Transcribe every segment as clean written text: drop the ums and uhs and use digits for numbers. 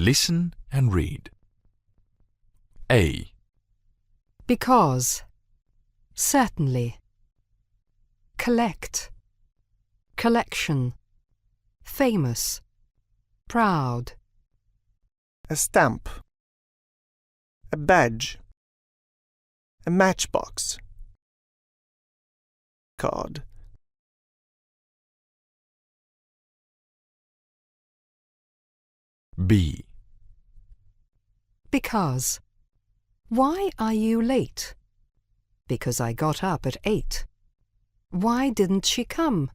Listen and read. A. Because, certainly. Collect, collection, famous, proud. A stamp. A badge. A matchbox. Card. B. Because. Why are you late? Because I got up at 8. Why didn't she come?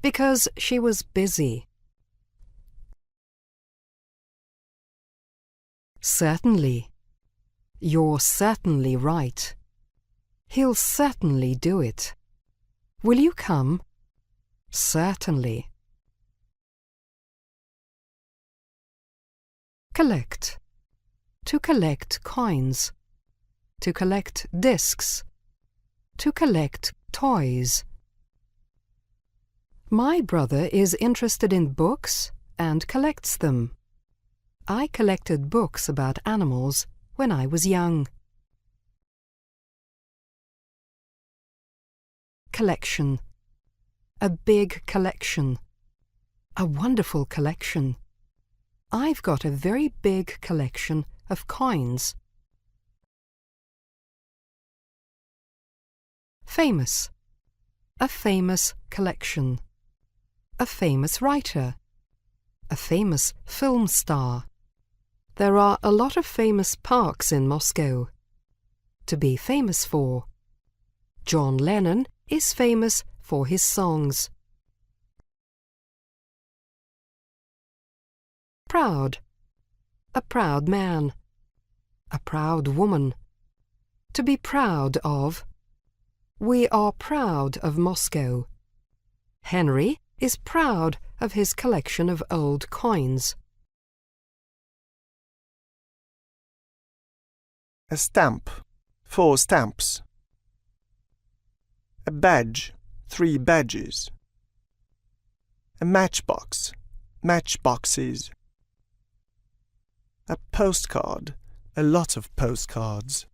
Because she was busy. Certainly. You're certainly right. He'll certainly do it. Will you come? Certainly. Collect. To collect coins. To collect discs. To collect toys. My brother is interested in books and collects them. I collected books about animals when I was young. Collection. A big collection. A wonderful collection. I've got a very big collection of coins. Famous. A famous collection. A famous writer. A famous film star. There are a lot of famous parks in Moscow. To be famous for. John Lennon is famous for his songs. Proud. A proud man. A proud woman. To be proud of. We are proud of Moscow. Henry is proud of his collection of old coins. A stamp. 4 stamps. A badge. 3 badges. A matchbox. Matchboxes. A postcard. A lot of postcards.